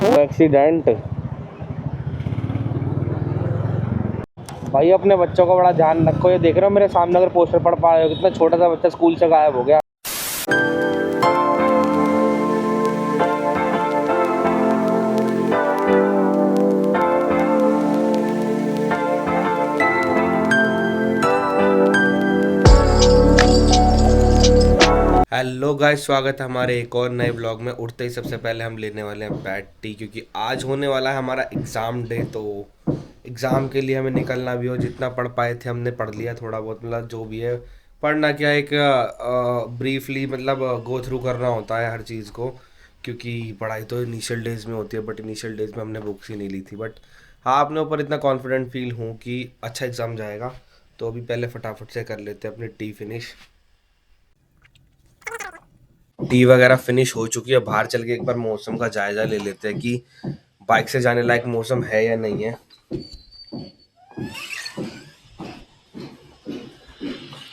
वो एक्सीडेंट। भाई अपने बच्चों का बड़ा ध्यान रखो। ये देख रहे हो मेरे सामने अगर पोस्टर पढ़ पा रहे हो, कितना छोटा सा बच्चा स्कूल से गायब हो गया। हेलो गाइस, स्वागत है हमारे एक और नए ब्लॉग में। उठते ही सबसे पहले हम लेने वाले हैं बैड टी, क्योंकि आज होने वाला है हमारा एग्ज़ाम डे। तो एग्ज़ाम के लिए हमें निकलना भी हो, जितना पढ़ पाए थे हमने पढ़ लिया थोड़ा बहुत, मतलब जो भी है पढ़ना क्या, एक ब्रीफली मतलब गो थ्रू करना होता है हर चीज़ को, क्योंकि पढ़ाई तो इनिशियल डेज़ में होती है। बट इनिशियल डेज़ में हमने बुक्स ही नहीं ली थी। बट हाँ, अपने ऊपर इतना कॉन्फिडेंट फील हूँ कि अच्छा एग्ज़ाम जाएगा। तो अभी पहले फटाफट से कर लेते हैं अपनी टी फिनिश। टी वगैरह फिनिश हो चुकी है। बाहर चल के एक बार मौसम का जायजा ले लेते हैं कि बाइक से जाने लायक मौसम है या नहीं है।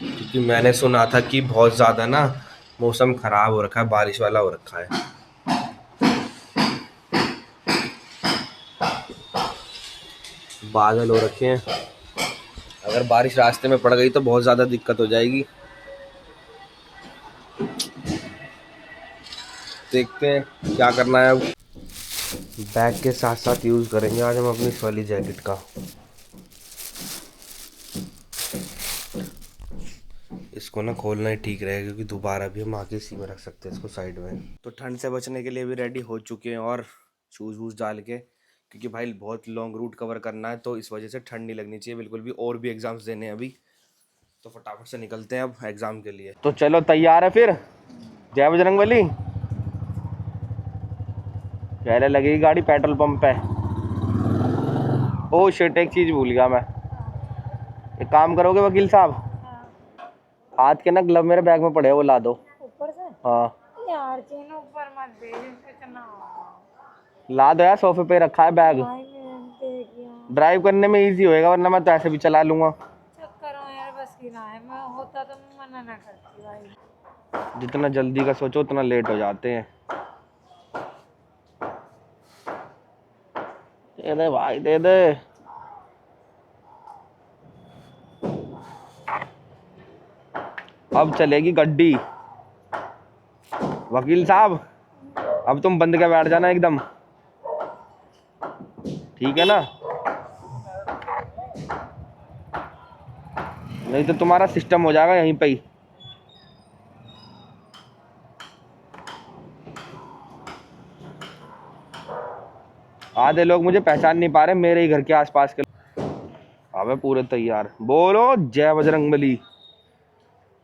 क्योंकि मैंने सुना था कि बहुत ज़्यादा ना मौसम ख़राब हो रखा है, बारिश वाला हो रखा है। बादल हो रखे हैं। अगर बारिश रास्ते में पड़ गई तो बहुत ज़्यादा दिक्कत हो जाएगी। देखते हैं क्या करना है अब। बैग के साथ साथ यूज़ करेंगे आज हम अपनी इस वाली जैकेट का। इसको ना खोलना ही ठीक रहेगा, क्योंकि दोबारा भी हम आगे इसी में रख सकते हैं इसको साइड में। तो ठंड से बचने के लिए भी रेडी हो चुके हैं, और शूज़ वूज़ डाल के, क्योंकि भाई बहुत लॉन्ग रूट कवर करना है, तो इस वजह से ठंड नहीं लगनी चाहिए बिल्कुल भी। और भी एग्ज़ाम्स देने हैं अभी, तो फटाफट से निकलते हैं अब एग्ज़ाम के लिए। तो चलो तैयार है फिर। जय बजरंगबली। पहले लगेगी गाड़ी पेट्रोल पंप पे। ओह शिट, एक चीज़ भूल गया मैं। एक काम करोगे वकील साहब, हाथ के ना ग्लव मेरे बैग में पड़े हैं, वो ला दो ऊपर से। हाँ यार, चीन ऊपर मत भेज, कितना ला दो यार, सोफे पे रखा है बैग। ड्राइव करने में इजी होएगा, वरना मैं तो ऐसे भी चला लूंगा। करो यार, बस की ना है, मैं होता तो मना ना करती भाई। जितना जल्दी का सोचो उतना लेट हो जाते हैं। दे दे भाई, दे दे। अब चलेगी गड्डी। वकील साहब, अब तुम बंद के बैठ जाना एकदम, ठीक है ना? नहीं तो तुम्हारा सिस्टम हो जाएगा यहीं पे ही। आधे लोग मुझे पहचान नहीं पा रहे, मेरे ही घर के आसपास के। अबे पूरे तैयार, बोलो जय बजरंगबली।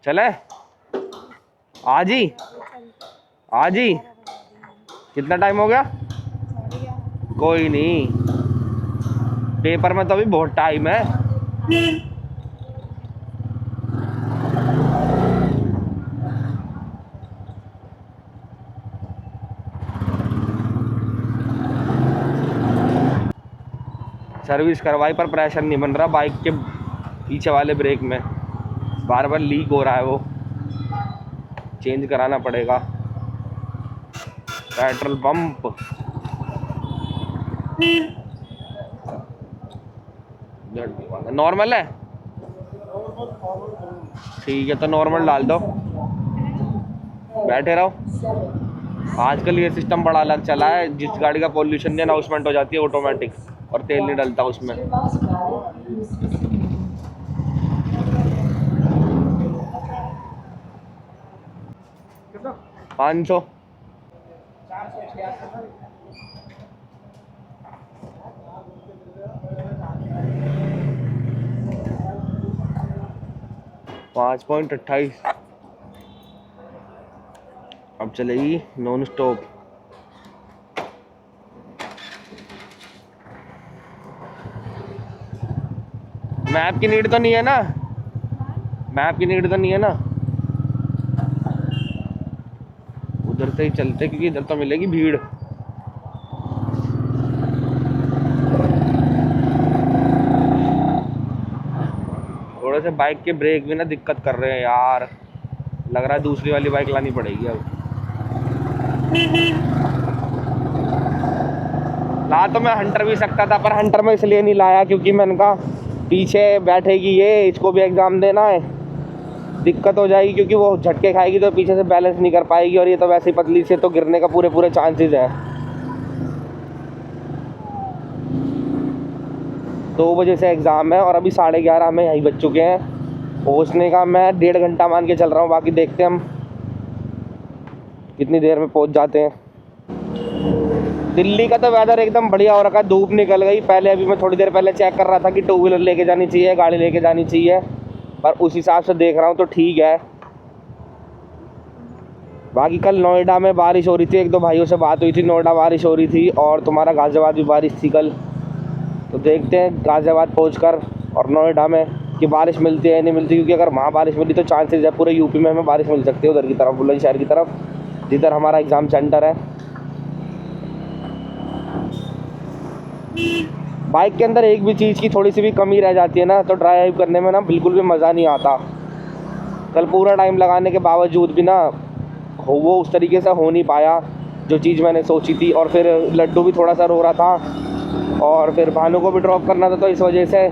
चले आज ही, आज ही। कितना टाइम हो गया? कोई नहीं, पेपर में तो अभी बहुत टाइम है। सर्विस करवाई पर प्रेशर नहीं बन रहा बाइक के पीछे वाले ब्रेक में, बार बार लीक हो रहा है, वो चेंज कराना पड़ेगा। पेट्रोल पंप नॉर्मल है, ठीक है तो नॉर्मल डाल दो, बैठे रहो। आजकल ये सिस्टम बड़ा अलग चला है, जिस गाड़ी का पोल्यूशन अनाउंसमेंट हो जाती है ऑटोमेटिक, और तेल नहीं डलता उसमें। 500। $5.28। अब चलेगी नॉन स्टॉप। मैप की नीड तो नहीं है ना? मैप की नीड तो नहीं है ना? उधर से ही चलते, क्योंकि इधर तो मिलेगी भीड़। थोड़े से बाइक के ब्रेक भी ना दिक्कत कर रहे हैं यार, लग रहा है दूसरी वाली बाइक लानी पड़ेगी अब। ला तो मैं हंटर भी सकता था, पर हंटर में इसलिए नहीं लाया क्योंकि मैंने कहा पीछे बैठेगी ये, इसको भी एग्ज़ाम देना है, दिक्कत हो जाएगी क्योंकि वो झटके खाएगी तो पीछे से बैलेंस नहीं कर पाएगी, और ये तो वैसे ही पतली से तो गिरने का पूरे पूरे चांसेस है। 2 बजे से एग्ज़ाम है और अभी 11:30 हमें यहीं बज चुके हैं। पहुँचने का मैं 1.5 घंटा मान के चल रहा हूँ, बाकी देखते हैं हम कितनी देर में पहुँच जाते हैं। दिल्ली का तो वेदर एकदम बढ़िया हो रखा है, धूप निकल गई। पहले अभी मैं थोड़ी देर पहले चेक कर रहा था कि 2 व्हीलर लेके जानी चाहिए, गाड़ी लेके जानी चाहिए, पर उस हिसाब से देख रहा हूँ तो ठीक है। बाकी कल नोएडा में बारिश हो रही थी, 1-2 भाइयों से बात हुई थी, नोएडा बारिश हो रही थी, और तुम्हारा गाज़ियाबाद भी बारिश थी कल। तो देखते हैं गाज़ियाबाद पहुँचकर और नोएडा में कि बारिश मिलती है या नहीं मिलती, क्योंकि अगर वहाँ बारिश मिली तो चांसेस है पूरे यूपी में हमें बारिश मिल सकती है, उधर की तरफ, बुलंदशहर की तरफ, जिधर हमारा एग्ज़ाम सेंटर है। बाइक के अंदर एक भी चीज़ की थोड़ी सी भी कमी रह जाती है ना, तो ड्राइव करने में ना बिल्कुल भी मज़ा नहीं आता। कल पूरा टाइम लगाने के बावजूद भी ना वो उस तरीके से हो नहीं पाया जो चीज़ मैंने सोची थी। और फिर लड्डू भी थोड़ा सा रो रहा था, और फिर भानु को भी ड्रॉप करना था, तो इस वजह से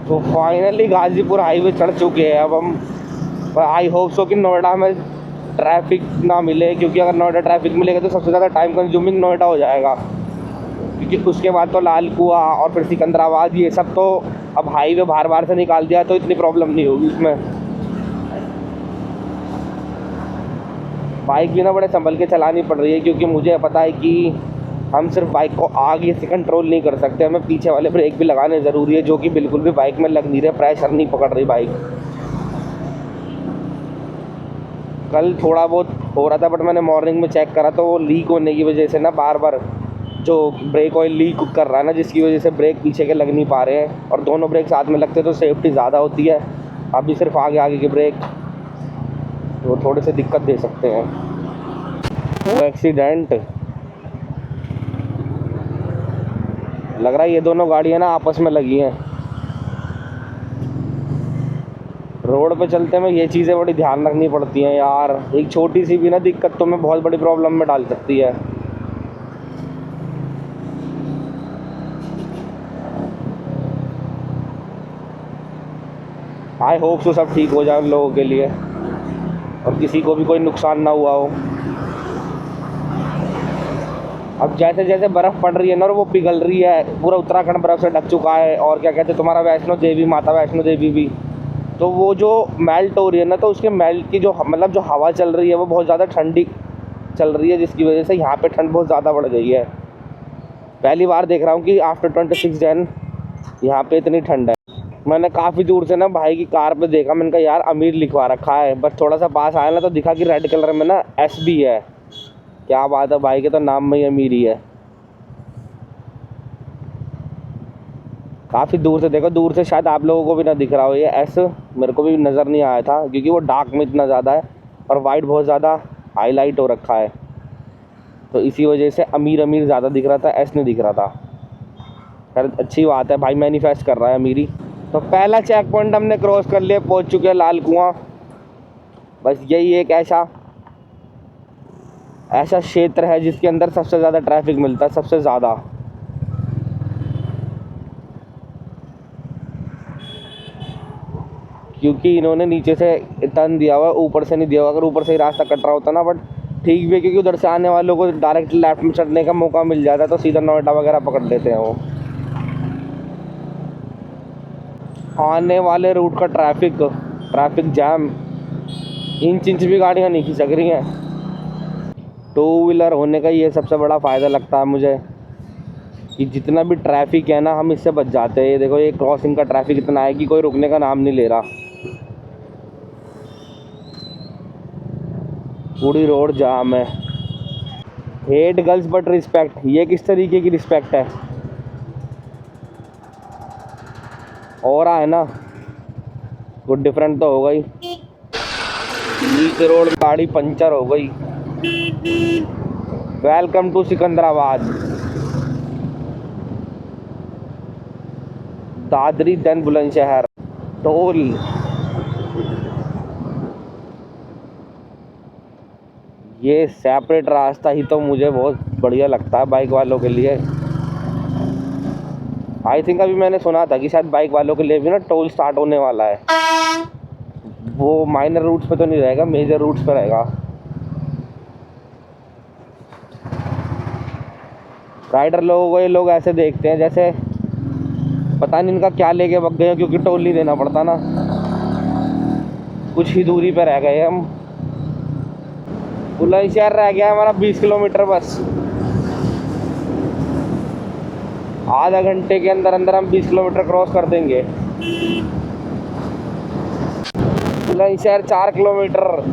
तो फाइनली गाज़ीपुर हाईवे चढ़ चुके हैं। अब हम आई होप सो कि नोएडा में ट्रैफिक ना मिले, क्योंकि अगर नोएडा ट्रैफिक मिलेगा तो सबसे ज़्यादा टाइम कंज्यूमिंग नोएडा हो जाएगा, क्योंकि उसके बाद तो लाल कुआं और फिर सिकंदराबाद, ये सब तो अब हाईवे बार बार से निकाल दिया तो इतनी प्रॉब्लम नहीं होगी उसमें। बाइक भी ना बड़े संभल के चलानी पड़ रही है, क्योंकि मुझे पता है कि हम सिर्फ बाइक को आगे से कंट्रोल नहीं कर सकते, हमें पीछे वाले ब्रेक भी लगाने ज़रूरी है, जो कि बिल्कुल भी बाइक में लग नहीं रहे, प्रेशर नहीं पकड़ रही बाइक। कल थोड़ा बहुत हो रहा था, बट मैंने मॉर्निंग में चेक करा तो वो लीक होने की वजह से ना बार बार जो ब्रेक ऑयल लीक कर रहा है ना, जिसकी वजह से ब्रेक पीछे के लग नहीं पा रहे हैं, और दोनों ब्रेक साथ में लगते तो सेफ्टी ज़्यादा होती है। अभी सिर्फ आगे आगे के ब्रेक वो थोड़े से दिक्कत दे सकते हैं। वो एक्सीडेंट लग रहा है ये दोनों गाड़ियाँ ना आपस में लगी हैं। रोड पे चलते में ये चीज़ें बड़ी ध्यान रखनी पड़ती हैं यार, एक छोटी सी भी ना दिक्कत तो मैं बहुत बड़ी प्रॉब्लम में डाल सकती है। आई होप सो सब ठीक हो जाए उन लोगों के लिए, और किसी को भी कोई नुकसान ना हुआ हो। अब जैसे जैसे बर्फ़ पड़ रही है ना और वो पिघल रही है, पूरा उत्तराखंड बर्फ़ से ढक चुका है, और क्या कहते हैं तुम्हारा वैष्णो देवी, माता वैष्णो देवी भी, तो वो जो मेल्ट हो रही है ना, तो उसके मेल्ट की जो मतलब जो हवा चल रही है वो बहुत ज़्यादा ठंडी चल रही है, जिसकी वजह से यहाँ पे ठंड बहुत ज़्यादा बढ़ गई है। पहली बार देख रहा हूँ कि आफ्टर 26 जन यहाँ पे इतनी ठंड है। मैंने काफ़ी दूर से ना भाई की कार पे देखा, मैंने कहा यार अमीर लिखवा रखा है, बस थोड़ा सा पास आया ना तो दिखा कि रेड कलर में ना SB है। क्या बात है, भाई के तो नाम में ही अमीरी है। काफ़ी दूर से देखो, दूर से शायद आप लोगों को भी ना दिख रहा हो ये S, मेरे को भी नज़र नहीं आया था क्योंकि वो डार्क में इतना ज़्यादा है और वाइट बहुत ज़्यादा हाईलाइट हो रखा है, तो इसी वजह से अमीर अमीर ज़्यादा दिख रहा था, S नहीं दिख रहा था। खैर अच्छी बात है, भाई मैनिफेस्ट कर रहा है अमीरी। तो पहला चेक पॉइंट हमने क्रॉस कर लिया, पहुंच चुके हैं लाल कुआं। बस यही एक ऐसा क्षेत्र है जिसके अंदर सबसे ज़्यादा ट्रैफिक मिलता है, सबसे ज़्यादा। क्योंकि इन्होंने नीचे से टर्न दिया हुआ है, ऊपर से नहीं दिया हुआ। अगर ऊपर से ही रास्ता कट रहा होता ना, बट ठीक भी है क्योंकि उधर से आने वालों को डायरेक्ट लेफ्ट में चढ़ने का मौका मिल जाता है, तो सीधा नोएडा वगैरह पकड़ लेते हैं वो। आने वाले रूट का ट्रैफिक जैम, इंच इंच भी गाड़ियाँ नहीं खिसक रही हैं। 2 व्हीलर होने का ये सबसे बड़ा फ़ायदा लगता है मुझे कि जितना भी ट्रैफिक है ना हम इससे बच जाते हैं। ये देखो ये क्रॉसिंग का ट्रैफिक इतना है कि कोई रुकने का नाम नहीं ले रहा, पूरी रोड जाम है। हेट गर्ल्स बट रिस्पेक्ट, ये किस तरीके की रिस्पेक्ट है? और है ना कुछ डिफरेंट तो होगा ही। बीच रोड गाड़ी पंचर हो गई। Welcome to Secunderabad, Dadri then Bulandshahr toll. ये सेपरेट रास्ता ही तो मुझे बहुत बढ़िया लगता है बाइक वालों के लिए। आई थिंक अभी मैंने सुना था कि शायद बाइक वालों के लिए भी ना टोल स्टार्ट होने वाला है। वो माइनर रूट्स पे तो नहीं रहेगा, मेजर रूट्स पे रहेगा। राइडर लोगों को ये लोग ऐसे देखते हैं जैसे पता नहीं इनका क्या लेके भग गए, क्योंकि टोल नहीं देना पड़ता ना। कुछ ही दूरी पे रह गए हम। बुलंदशहर रह गया हमारा 20 किलोमीटर बस। आधा घंटे के अंदर अंदर हम 20 किलोमीटर क्रॉस कर देंगे। बुलंदशहर 4 किलोमीटर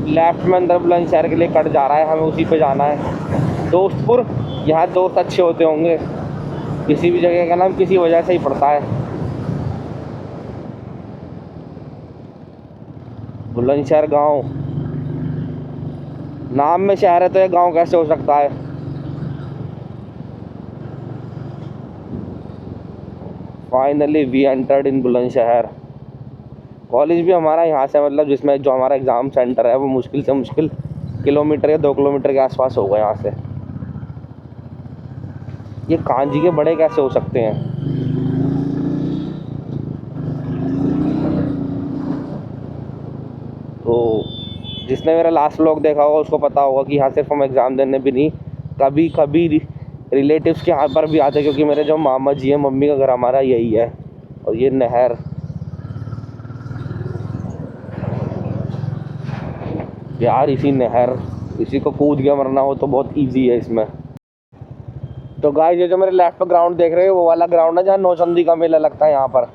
लेफ्ट में अंदर बुलंदशहर के लिए कट जा रहा है, हमें उसी पे जाना है। दोस्तपुर, यहाँ दोस्त अच्छे होते होंगे। किसी भी जगह का नाम किसी वजह से ही पड़ता है। बुलंदशहर गांव, नाम में शहर है तो ये गांव कैसे हो सकता है। Finally we entered in Bulandshahr. College भी हमारा यहाँ से, मतलब जिसमें जो हमारा एग्ज़ाम सेंटर है वो मुश्किल से मुश्किल किलोमीटर या 2 किलोमीटर के आसपास होगा यहाँ से। ये कांजी के बड़े कैसे हो सकते हैं। तो जिसने मेरा लास्ट व्लॉग देखा होगा उसको पता होगा कि यहाँ सिर्फ हम एग्ज़ाम देने भी नहीं, कभी कभी रिलेटिव्स के यहाँ पर भी आते, क्योंकि मेरे जो मामा जी हैं, मम्मी का घर हमारा यही है। और ये नहर, यार इसी नहर, इसी को कूद के मरना हो तो बहुत इजी है इसमें। तो गाइस, ये जो मेरे लेफ्ट पे ग्राउंड देख रहे हो वो वाला ग्राउंड है जहाँ नौचंदी का मेला लगता है यहाँ पर।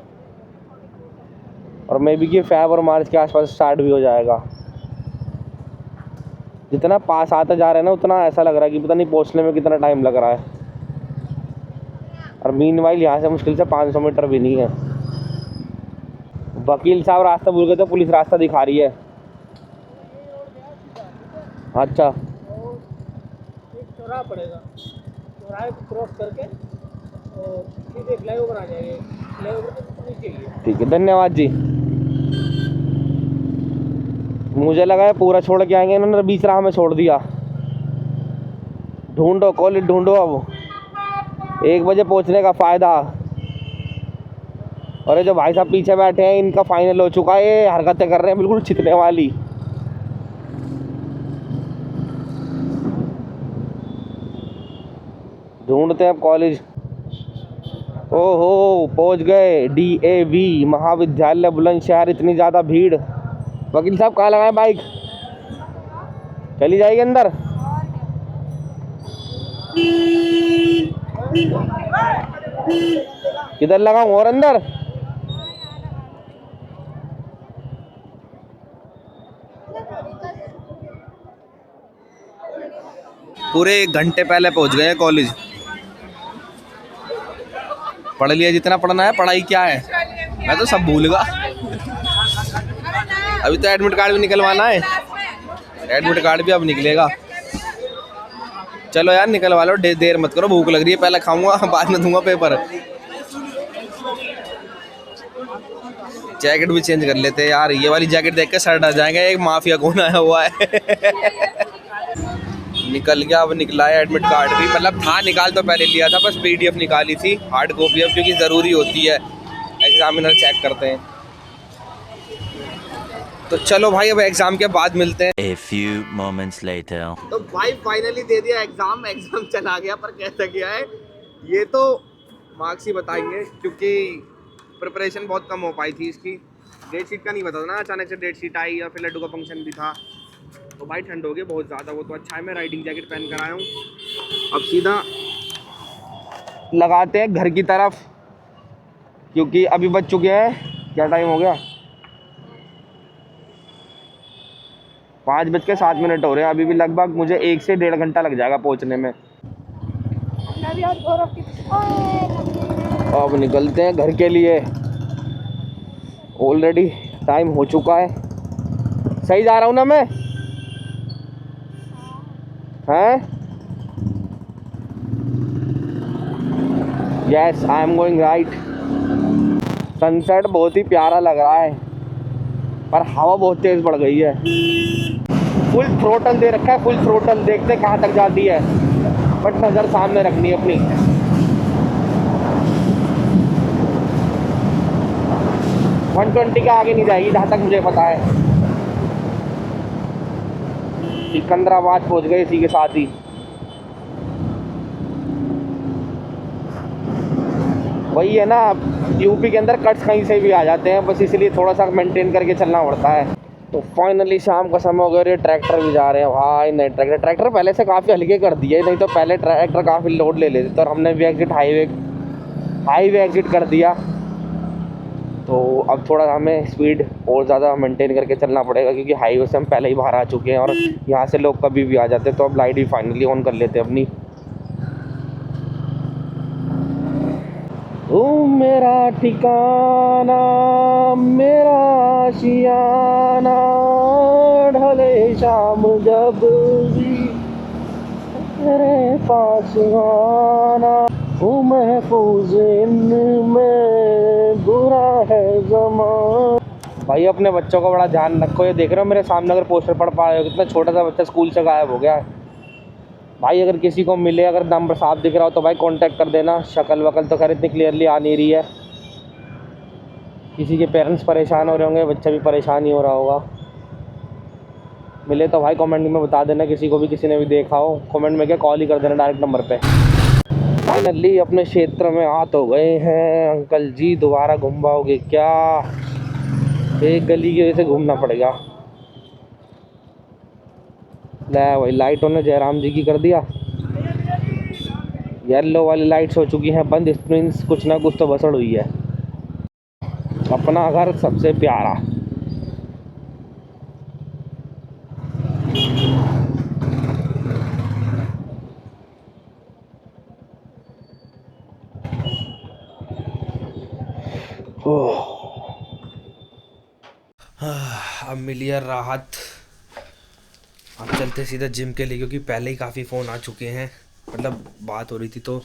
और मे बी कि फेब और मार्च के आसपास स्टार्ट भी हो जाएगा। जितना पास आते जा रहे हैं ना उतना ऐसा लग रहा है कि पता नहीं पहुँचने में कितना टाइम लग रहा है। और मीनवाइल यहाँ से मुश्किल से 500 मीटर भी नहीं है। वकील साहब रास्ता भूल गए तो पुलिस रास्ता दिखा रही है। अच्छा, एक चौराहा पड़ेगा, चौराहे को क्रॉस करके और सीधे फ्लाईओवर आ जाएंगे। फ्लाईओवर के नीचे ही है। ठीक है, धन्यवाद जी। मुझे लगा है पूरा छोड़ के आएंगे, इन्होंने बीच राह में छोड़ दिया। ढूंढो कॉलेज ढूंढो, अब 1 बजे पहुंचने का फ़ायदा। और ये जो भाई साहब पीछे बैठे हैं इनका फाइनल हो चुका है। ये हरकतें कर रहे हैं बिल्कुल छितने वाली। ढूंढते हैं अब कॉलेज। ओहो, पहुंच गए DAV महाविद्यालय बुलंदशहर। इतनी ज़्यादा भीड़। वकील साहब कहाँ लगाए बाइक, चली जाएगी अंदर। किधर लगाऊं और अंदर? पूरे 1 घंटे पहले पहुंच गए कॉलेज। पढ़ लिया जितना पढ़ना है। पढ़ाई क्या है, मैं तो सब भूल गया। अभी तो एडमिट कार्ड भी निकलवाना है। एडमिट कार्ड भी अब निकलेगा। चलो यार निकलवा लो, देर मत करो, भूख लग रही है। पहले खाऊंगा बाद में दूंगा पेपर। जैकेट भी चेंज कर लेते हैं यार, ये वाली जैकेट देख के सर डर जाएंगे, एक माफिया कौन आया हुआ है। निकल गया, अब निकला है एडमिट कार्ड भी। मतलब था, निकाल तो पहले लिया था, बस PDF निकाली थी, हार्ड कॉपी अब क्योंकि ज़रूरी होती है, एग्जामिनर चेक करते हैं। तो चलो भाई अब एग्जाम के बाद मिलते हैं। A few moments later. तो भाई फाइनली दे दिया एग्जाम चला गया, पर कैसा गया है ये तो मार्क्स ही बताएंगे, क्योंकि प्रिपरेशन बहुत कम हो पाई थी इसकी। डेट शीट का नहीं पता था ना, अचानक से डेट शीट आई और फिर लड्डू का फंक्शन भी था, तो भाई ठंड हो गई बहुत ज़्यादा। वो तो अच्छा है मैं राइडिंग जैकेट पहन कर आया हूँ। अब सीधा लगाते हैं घर की तरफ, क्योंकि अभी बज चुके हैं, क्या टाइम हो गया, 5:07 हो रहे हैं। अभी भी लगभग मुझे 1 से 1.5 घंटा लग जाएगा पहुंचने में। अब निकलते हैं घर के लिए। ऑलरेडी टाइम हो चुका है। सही जा रहा हूँ ना मैं? हैं? Yes, I am going right. Sunset बहुत ही प्यारा लग रहा है। पर हवा बहुत तेज़ बढ़ गई है। फुल थ्रोटल दे रखा है, फुल थ्रोटल, देखते हैं कहाँ तक जाती है, बट नज़र सामने रखनी है अपनी। 120 के आगे नहीं जाएगी जहाँ तक मुझे पता है। सिकंदराबाद पहुँच गए इसी के साथ ही। वही है ना, यूपी के अंदर कट्स कहीं से भी आ जाते हैं, बस इसलिए थोड़ा सा मेंटेन करके चलना पड़ता है। तो फाइनली शाम का समय हो गया और ये ट्रैक्टर भी जा रहे हैं भाई। नहीं, ट्रैक्टर पहले से काफ़ी हल्के कर दिए, नहीं तो पहले ट्रैक्टर काफ़ी लोड ले लेते थे और हमने भी हाईवे एग्जिट कर दिया। तो अब थोड़ा हमें स्पीड और ज़्यादा मेंटेन करके चलना पड़ेगा, क्योंकि हाईवे से हम पहले ही बाहर आ चुके हैं और यहाँ से लोग कभी भी आ जाते हैं। तो अब लाइट भी फाइनली ऑन कर लेते हैं अपनी। तू मेरा ठिकाना, मेरा आशियाना, ढले शाम जब भी तेरे पास आना, ओ महफूज इनमें बुरा है ज़माना। भाई अपने बच्चों का बड़ा ध्यान रखो। ये देख रहे हो मेरे सामने अगर पोस्टर पढ़ पा रहे हो, कितना छोटा सा बच्चा स्कूल से गायब हो गया है। भाई अगर किसी को मिले, अगर नंबर साफ दिख रहा हो तो भाई कांटेक्ट कर देना। शक्ल वकल तो खैर इतनी क्लियरली आ नहीं रही है। किसी के पेरेंट्स परेशान हो रहे होंगे, बच्चा भी परेशान ही हो रहा होगा। मिले तो भाई कमेंट में बता देना, किसी को भी, किसी ने भी देखा हो कमेंट में क्या कॉल ही कर देना डायरेक्ट नंबर पे। फाइनली अपने क्षेत्र में आ तो गए हैं। अंकल जी दोबारा घूम पाओगे क्या? एक गली की वजह से घूमना पड़ेगा। ले भाई लाइटों ने जयराम जी की कर दिया। येलो वाली लाइट्स हो चुकी हैं बंद, मीन्स कुछ ना कुछ तो बसड़ हुई है। अपना घर सबसे प्यारा। अब मिली है राहत। अब चलते सीधा जिम के लिए, क्योंकि पहले ही काफ़ी फ़ोन आ चुके हैं। मतलब बात हो रही थी तो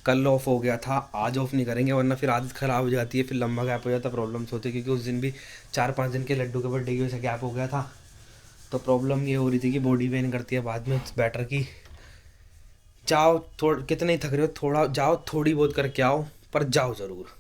कल ऑफ हो गया था, आज ऑफ नहीं करेंगे वरना फिर आदत ख़राब हो जाती है, फिर लंबा गैप हो जाता है, प्रॉब्लम्स होती है। क्योंकि उस दिन भी 4-5 दिन के लड्डू के बर्थडे की वजह से गैप हो गया था। तो प्रॉब्लम ये हो रही थी कि बॉडी पेन करती है बाद में। इट्स बेटर कि जाओ, कितने ही थक रहे हो, थोड़ा जाओ, थोड़ी बहुत करके आओ, पर जाओ ज़रूर।